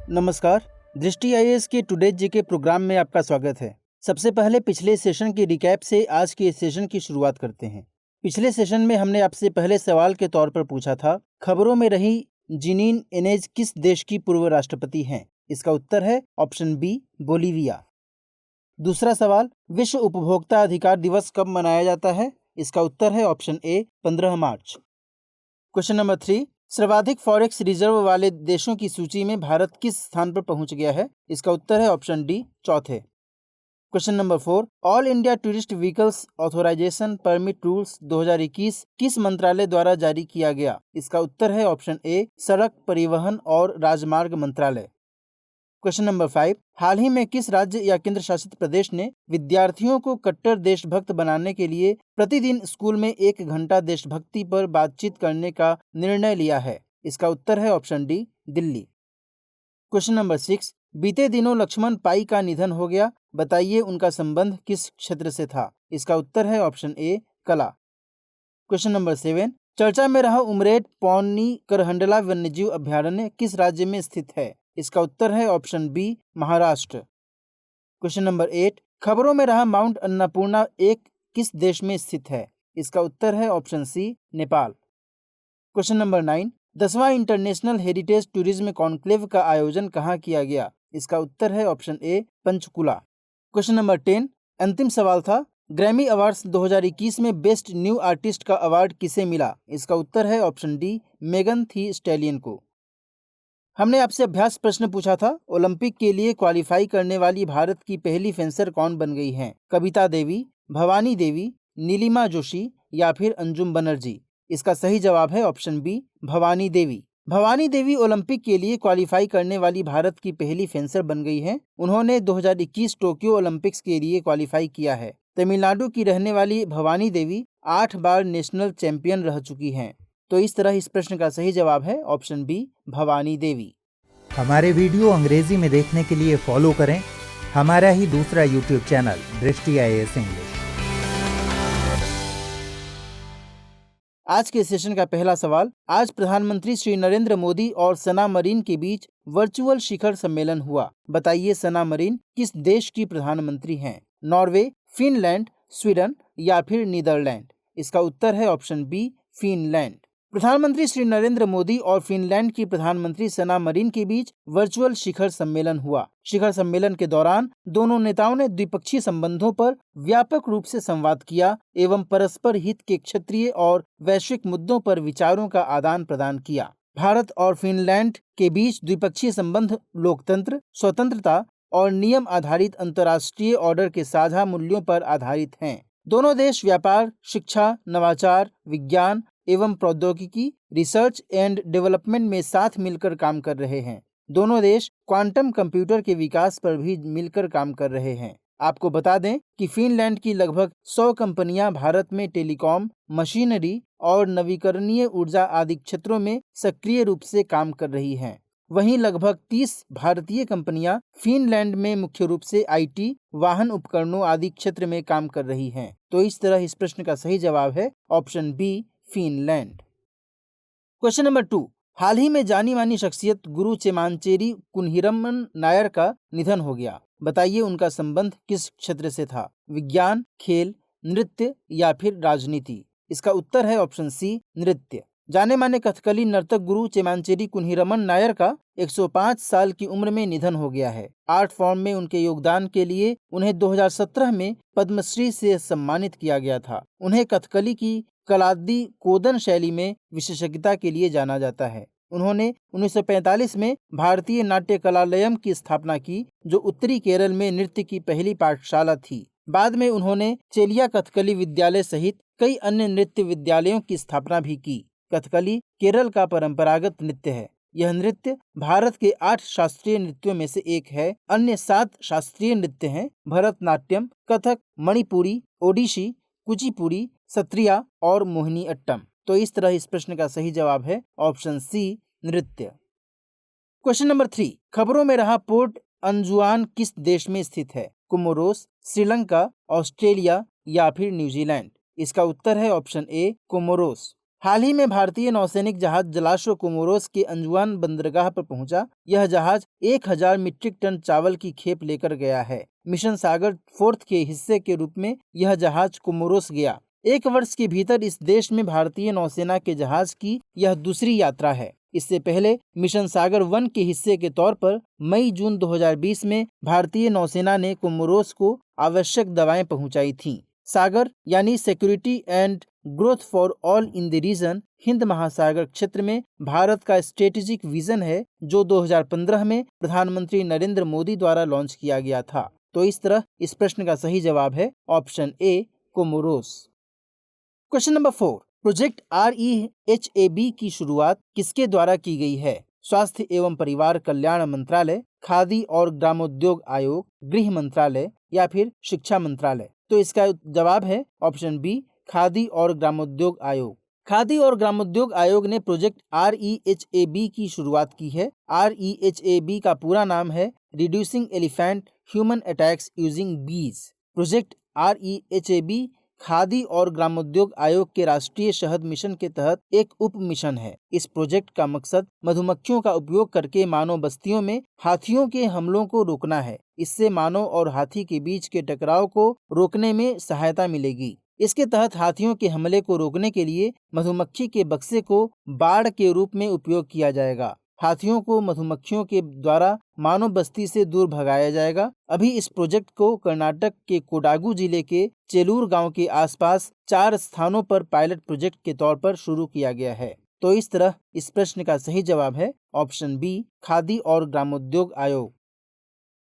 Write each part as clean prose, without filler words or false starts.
नमस्कार। दृष्टि आईएएस के टुडे जीके प्रोग्राम में आपका स्वागत है। सबसे पहले पिछले सेशन की रिकैप से आज के सेशन की शुरुआत करते हैं। पिछले सेशन में हमने आपसे पहले सवाल के तौर पर पूछा था, खबरों में रही जीनीन एनेज किस देश की पूर्व राष्ट्रपति हैं? इसका उत्तर है ऑप्शन बी, बोलीविया। दूसरा सवाल, विश्व उपभोक्ता अधिकार दिवस कब मनाया जाता है? इसका उत्तर है ऑप्शन ए, 15 मार्च। क्वेश्चन नंबर 3, सर्वाधिक फॉरेक्स रिजर्व वाले देशों की सूची में भारत किस स्थान पर पहुंच गया है? इसका उत्तर है ऑप्शन डी, चौथे। Question number 4, all India tourist vehicles authorisation permit rules 2021 किस मंत्रालय द्वारा जारी किया गया? इसका उत्तर है ऑप्शन ए, सड़क परिवहन और राजमार्ग मंत्रालय। क्वेश्चन नंबर 5, हाल ही में किस राज्य या केंद्र शासित प्रदेश ने विद्यार्थियों को कट्टर देशभक्त बनाने के लिए प्रतिदिन स्कूल में 1 घंटा देशभक्ति पर बातचीत करने का निर्णय लिया है? इसका उत्तर है option D, Delhi. Question number 6, बीते दिनों लक्ष्मण पाई का निधन हो गया, बताइए उनका संबंध किस क्षेत्र से था? इसका उत्तर है ऑप्शन ए, कला। क्वेश्चन नंबर 7, चर्चा में रहा उमरेड पौनी करहंडला वन्यजीव अभ्यारण्य किस राज्य में स्थित है? इसका उत्तर है option B, Maharashtra. Question number 8, खबरों में रहा माउंट अन्नपूर्णा एक किस देश में स्थित है? इसका उत्तर है option C, Nepal. Question number 9, 10वां इंटरनेशनल हेरिटेज टूरिज्म कॉन्क्लेव का आयोजन कहाँ किया गया? इसका उत्तर है option A, Panchkula. Question number 10, अंतिम सवाल था, ग्रैमी अवार्ड्स 2021 में बेस्ट न्यू आर्टिस्ट का अवार्ड किसे मिला? इसका उत्तर है option D, Megan Thee Stallion को। हमने आपसे अभ्यास प्रश्न पूछा था, ओलंपिक के लिए क्वालिफाई करने वाली भारत की पहली फेंसर कौन बन गई हैं? कविता देवी, भवानी देवी, नीलिमा जोशी या फिर अंजुम बनर्जी? इसका सही जवाब है option B, Bhavani Devi. Bhavani Devi Olympic के लिए क्वालिफाई करने वाली भारत की पहली फेंसर बन गई हैं। उन्होंने 2021 टोक्यो ओलंपिक्स के लिए क्वालिफाई किया है। तमिलनाडु की रहने वाली भवानी देवी 8 बार नेशनल चैंपियन रह चुकी हैं। तो इस तरह इस प्रश्न का सही जवाब है ऑप्शन बी, भवानी देवी। हमारे वीडियो अंग्रेजी में देखने के लिए फॉलो करें हमारा ही दूसरा यूट्यूब चैनल दृष्टि आईएएस इंग्लिश। आज के सेशन का पहला सवाल, आज प्रधानमंत्री श्री नरेंद्र मोदी और सना मरीन के बीच वर्चुअल शिखर सम्मेलन हुआ, बताइए सना मरीन किस देश की प्रधानमंत्री हैं? नॉर्वे, फिनलैंड, स्वीडन या फिर नीदरलैंड? इसका उत्तर है ऑप्शन बी, फिनलैंड। प्रधानमंत्री श्री नरेंद्र मोदी और फिनलैंड की प्रधानमंत्री सना मरीन के बीच वर्चुअल शिखर सम्मेलन हुआ। शिखर सम्मेलन के दौरान दोनों नेताओं ने द्विपक्षीय संबंधों पर व्यापक रूप से संवाद किया एवं परस्पर हित के क्षेत्रीय और वैश्विक मुद्दों पर विचारों का आदान प्रदान किया। भारत और फिनलैंड के बीच द्विपक्षीय संबंध लोकतंत्र, स्वतंत्रता और नियम आधारित अंतर्राष्ट्रीय ऑर्डर के साझा मूल्यों पर आधारित हैं। दोनों देश व्यापार, शिक्षा, नवाचार, विज्ञान एवं प्रौद्योगिकी, रिसर्च एंड डेवलपमेंट में साथ मिलकर काम कर रहे हैं। दोनों देश क्वांटम कंप्यूटर के विकास पर भी मिलकर काम कर रहे हैं। आपको बता दें कि फिनलैंड की लगभग 100 कंपनियां भारत में टेलीकॉम, मशीनरी और नवीकरणीय ऊर्जा आदि क्षेत्रों में सक्रिय रूप से काम कर रही हैं। वहीं लगभग 30 भारतीय कंपनियां फिनलैंड में मुख्य रूप से आईटी, वाहन उपकरणों आदि क्षेत्र में काम कर रही हैं। तो इस तरह इस प्रश्न का सही जवाब है option B, Finland. Question number 2, हाल ही में जानी मानी शख्सियत गुरु चेमांचेरी कुन्हिरमन नायर का निधन हो गया, बताइए उनका संबंध किस क्षेत्र से था? विज्ञान, खेल, नृत्य या फिर राजनीति? इसका उत्तर है ऑप्शन सी, नृत्य। जाने माने कथकली नर्तक गुरु चेमांचेरी कुन्हिरमन नायर का 105 साल की उम्र में निधन हो गया है। आर्ट फॉर्म में उनके योगदान के लिए उन्हें 2017 में पद्मश्री से सम्मानित किया गया था। उन्हें कथकली की कलादी कोदन शैली में विशेषज्ञता के लिए जाना जाता है। उन्होंने 1945 में भारतीय नाट्य कलालयम की स्थापना की, जो उत्तरी केरल में नृत्य की पहली पाठशाला थी। बाद में उन्होंने चेलिया कथकली विद्यालय सहित कई अन्य नृत्य विद्यालयों की स्थापना भी की। कथकली केरल का परंपरागत नृत्य है। यह नृत्य भारत के 8 शास्त्रीय नृत्यों में से एक है। अन्य 7 शास्त्रीय नृत्य हैं भरतनाट्यम, कथक, मणिपुरी, ओडिशी, कुचिपुड़ी, सत्रिया और मोहिनी अट्टम। तो इस तरह इस प्रश्न का सही जवाब है ऑप्शन सी, नृत्य। क्वेश्चन नंबर 3, खबरों में रहा पोर्ट अंजुआन किस देश में स्थित है? कोमोरोस, श्रीलंका, ऑस्ट्रेलिया या फिर न्यूजीलैंड? इसका उत्तर है ऑप्शन ए, कोमोरोस। हाल ही में भारतीय नौसैनिक जहाज जलाश्व कोमोरोस के अंजुआन बंदरगाह पर पहुंचा। यह जहाज 1000 मीट्रिक टन चावल की खेप लेकर गया है। मिशन सागर 4 के हिस्से के रूप में यह जहाज कोमोरोस गया। 1 वर्ष के भीतर इस देश में भारतीय नौसेना के जहाज की यह दूसरी यात्रा है। इससे पहले मिशन सागर 1 के हिस्से के तौर पर मई-जून 2020 में भारतीय नौसेना ने कोमोरोस को आवश्यक दवाएं पहुंचाई थीं। सागर यानी security and growth for all in the region हिंद महासागर क्षेत्र में भारत का स्ट्रेटेजिक विजन है, जो 2015 में प्रधानमंत्री नरेंद्र मोदी द्वारा लॉन्च किया गया था। तो इस तरह इस प्रश्न का सही जवाब है ऑप्शन ए, Comoros. Question number 4, project REHAB की शुरुआत किसके द्वारा की गई है? स्वास्थ्य एवं परिवार कल्याण मंत्रालय, खादी और ग्रामोद्योग आयोग, गृह मंत्रालय या फिर शिक्षा मंत्रालय? तो इसका जवाब है ऑप्शन बी, खादी और ग्रामोद्योग आयोग। खादी और ग्रामोद्योग आयोग ने प्रोजेक्ट REHAB की शुरुआत की है। REHAB का पूरा नाम है reducing elephant human attacks using बीज। प्रोजेक्ट REHAB खादी और ग्रामोद्योग आयोग के राष्ट्रीय शहद मिशन के तहत एक उप मिशन है। इस प्रोजेक्ट का मकसद मधुमक्खियों का उपयोग करके मानव बस्तियों में हाथियों के हमलों को रोकना है। इससे मानव और हाथी के बीच के टकराव को रोकने में सहायता मिलेगी। इसके तहत हाथियों के हमले को रोकने के लिए मधुमक्खी के बक्से को बाड़ के रूप में उपयोग किया जाएगा। हाथियों को मधुमक्खियों के द्वारा मानव बस्ती से दूर भगाया जाएगा। अभी इस प्रोजेक्ट को कर्नाटक के कोडागु जिले के चेलूर गांव के आसपास 4 स्थानों पर पायलट प्रोजेक्ट के तौर पर शुरू किया गया है। तो इस तरह इस प्रश्न का सही जवाब है ऑप्शन बी, खादी और ग्रामोद्योग आयोग।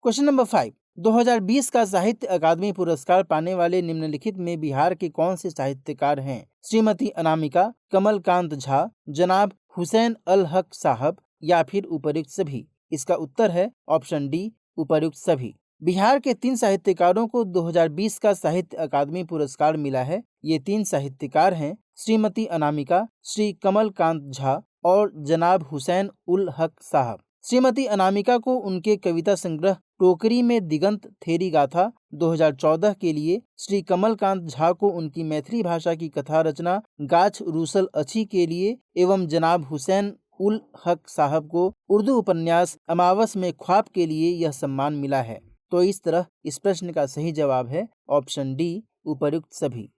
क्वेश्चन नंबर 5, 2020 का साहित्य अकादमी पुरस्कार पाने वाले निम्नलिखित में बिहार के कौन से साहित्यकार हैं? श्रीमती अनामिका, कमलकांत झा, जनाब हुसैन अल हक साहब या फिर उपर्युक्त सभी? इसका उत्तर है ऑप्शन डी, उपर्युक्त सभी। बिहार के 3 साहित्यकारों को 2020 का साहित्य अकादमी पुरस्कार मिला है। ये 3 साहित्यकार हैं श्रीमती अनामिका, श्री कमलकांत झा और जनाब हुसैन उल हक साहब। श्रीमती अनामिका को उनके कविता संग्रह टोकरी में दिगंत थेरी गाथा 2014 के लिए, श्री कमलकांत झा को उनकी मैथिली भाषा की कथा रचना गाछ रूसल अच्छी के लिए एवं जनाब हुसैन उल हक साहब को उर्दू उपन्यास अमावस में ख्वाब के लिए यह सम्मान मिला है। तो इस तरह इस प्रश्न का सही जवाब है ऑप्शन डी, उपर्युक्त सभी।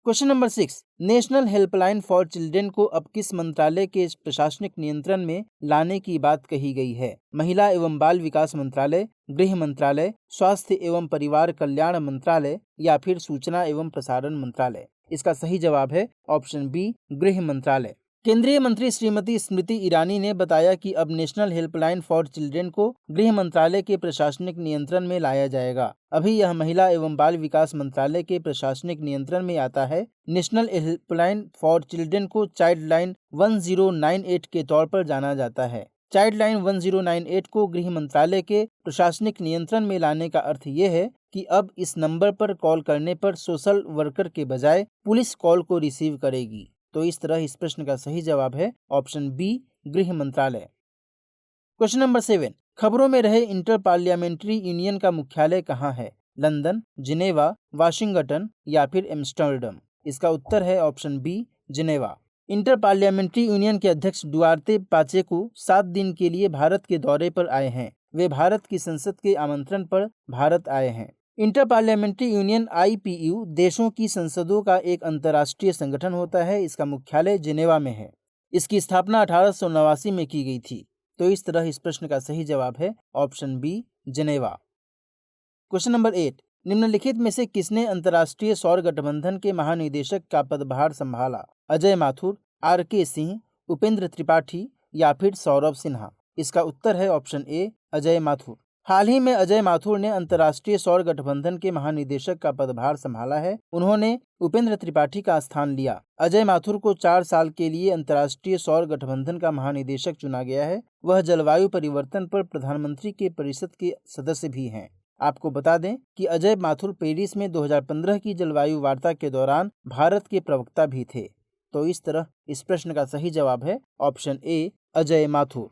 Question number 6, national helpline for children को अब किस मंत्रालय के प्रशासनिक नियंत्रण में लाने की बात कही गई है? महिला एवं बाल विकास मंत्रालय, गृह मंत्रालय, स्वास्थ्य एवं परिवार कल्याण मंत्रालय या फिर सूचना एवं प्रसारण मंत्रालय? इसका सही जवाब है ऑप्शन बी, गृह मंत्रालय। केंद्रीय मंत्री श्रीमती स्मृति ईरानी ने बताया कि अब नेशनल हेल्पलाइन फॉर चिल्ड्रन को गृह मंत्रालय के प्रशासनिक नियंत्रण में लाया जाएगा। अभी यह महिला एवं बाल विकास मंत्रालय के प्रशासनिक नियंत्रण में आता है। नेशनल हेल्पलाइन फॉर चिल्ड्रन को चाइल्डलाइन 1098 के तौर पर जाना जाता है। चाइल्डलाइन 1098 को गृह मंत्रालय के प्रशासनिक नियंत्रण में लाने का अर्थ ये है कि अब इस नंबर पर कॉल करने पर सोशल वर्कर के बजाय पुलिस कॉल को रिसीव करेगी। तो इस तरह इस प्रश्न का सही जवाब है ऑप्शन बी, गृह मंत्रालय। क्वेश्चन नंबर 7, खबरों में रहे इंटर पार्लियामेंट्री यूनियन का मुख्यालय कहाँ है? लंदन, जिनेवा, वाशिंगटन या फिर एम्स्टर्डम? इसका उत्तर है option B, Geneva. Inter Parliamentary Union के अध्यक्ष डुआर्ते पाचेको 7 दिन के लिए भारत के दौरे पर आए हैं। वे भारत की संसद के आमंत्रण पर भारत आए हैं। इंटर पार्लियामेंट्री यूनियन IPU देशों की संसदों का एक अंतर्राष्ट्रीय संगठन होता है। इसका मुख्यालय जिनेवा में है। इसकी स्थापना 1889 में की गई थी। तो इस तरह इस प्रश्न का सही जवाब है option B, Geneva. Question number 8, निम्नलिखित में से किसने अंतर्राष्ट्रीय सौर गठबंधन के महानिदेशक का पदभार संभाला? अजय माथुर, RK सिंह, उपेंद्र त्रिपाठी या फिर सौरभ सिन्हा? इसका उत्तर है ऑप्शन ए, अजय माथुर। हाल ही में अजय माथुर ने अंतर्राष्ट्रीय सौर गठबंधन के महानिदेशक का पदभार संभाला है। उन्होंने उपेंद्र त्रिपाठी का स्थान लिया। अजय माथुर को 4 साल के लिए अंतर्राष्ट्रीय सौर गठबंधन का महानिदेशक चुना गया है। वह जलवायु परिवर्तन पर प्रधानमंत्री के परिषद के सदस्य भी हैं। आपको बता दें कि अजय माथुर पेरिस में 2015 की जलवायु वार्ता के दौरान भारत के प्रवक्ता भी थे। तो इस तरह इस प्रश्न का सही जवाब है ऑप्शन ए, अजय माथुर।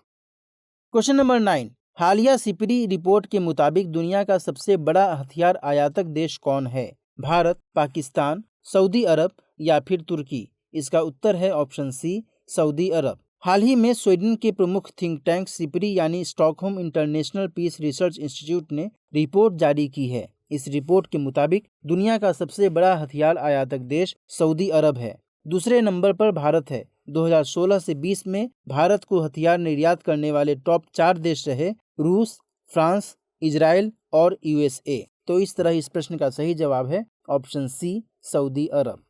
क्वेश्चन नंबर 9, हालिया सिपरी रिपोर्ट के मुताबिक दुनिया का सबसे बड़ा हथियार आयातक देश कौन है? भारत, पाकिस्तान, सऊदी अरब या फिर तुर्की? इसका उत्तर है ऑप्शन सी, सऊदी अरब। हाल ही में स्वीडन के प्रमुख थिंक टैंक सिपरी यानी Stockholm International Peace Research Institute ने रिपोर्ट जारी की है। इस रिपोर्ट के मुताबिक दुनिया का सबसे बड़ा हथियार आयातक देश सऊदी अरब है। दूसरे नंबर पर भारत है। 2016 से 20 में भारत को हथियार निर्यात करने वाले टॉप 4 देश रहे रूस, फ्रांस, इजराइल और यूएसए। तो इस तरह इस प्रश्न का सही जवाब है ऑप्शन सी, सऊदी अरब।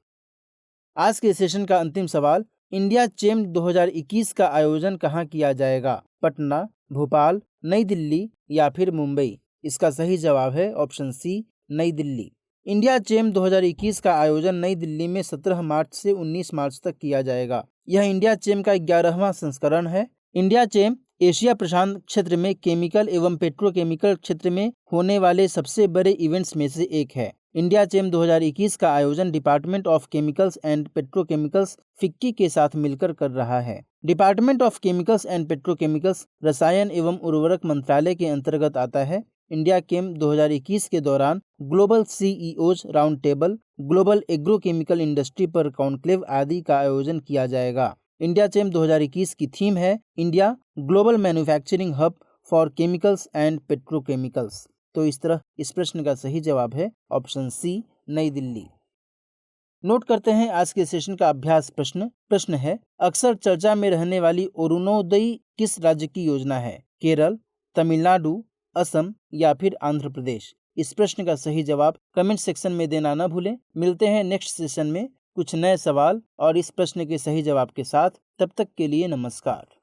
आज के सेशन का अंतिम सवाल, इंडिया चेम 2021 का आयोजन कहाँ किया जाएगा? पटना, भोपाल, नई दिल्ली या फिर मुंबई? इसका सही जवाब है ऑप्शन सी, नई दिल्ली। इंडिया चेम 2021 का आयोजन नई दिल्ली में 17 मार्च से 19 मार्च तक किया जाएगा। यह इंडिया चेम का 11वां संस्करण है। इंडिया चेम एशिया प्रशांत क्षेत्र में केमिकल एवं पेट्रोकेमिकल क्षेत्र में होने वाले सबसे बड़े इवेंट्स में से एक है। इंडिया चेम 2021 का आयोजन department of chemicals and petrochemicals FICCI के साथ मिलकर कर रहा है। Department of chemicals and petrochemicals रसायन एवं उर्वरक मंत्रालय के अंतर्गत आता है। इंडिया केम 2021 के दौरान global CEOs round table, global agrochemical industry पर कॉन्क्लेव आदि का आयोजन किया जाएगा। इंडिया चेम 2021 की थीम है India global manufacturing hub for chemicals and petrochemicals. तो इस तरह इस प्रश्न का सही जवाब है ऑप्शन सी, नई दिल्ली। नोट करते हैं आज के सेशन का अभ्यास प्रश्न। प्रश्न है, अक्सर चर्चा में रहने वाली अरुणोदय किस राज्य की योजना है? केरल, तमिलनाडु, असम या फिर आंध्र प्रदेश? इस प्रश्न का सही जवाब कमेंट सेक्शन में देना न भूलें। मिलते हैं नेक्स्ट सेशन में कुछ नए सवाल और इस प्रश्न के सही जवाब के साथ। तब तक के लिए नमस्कार।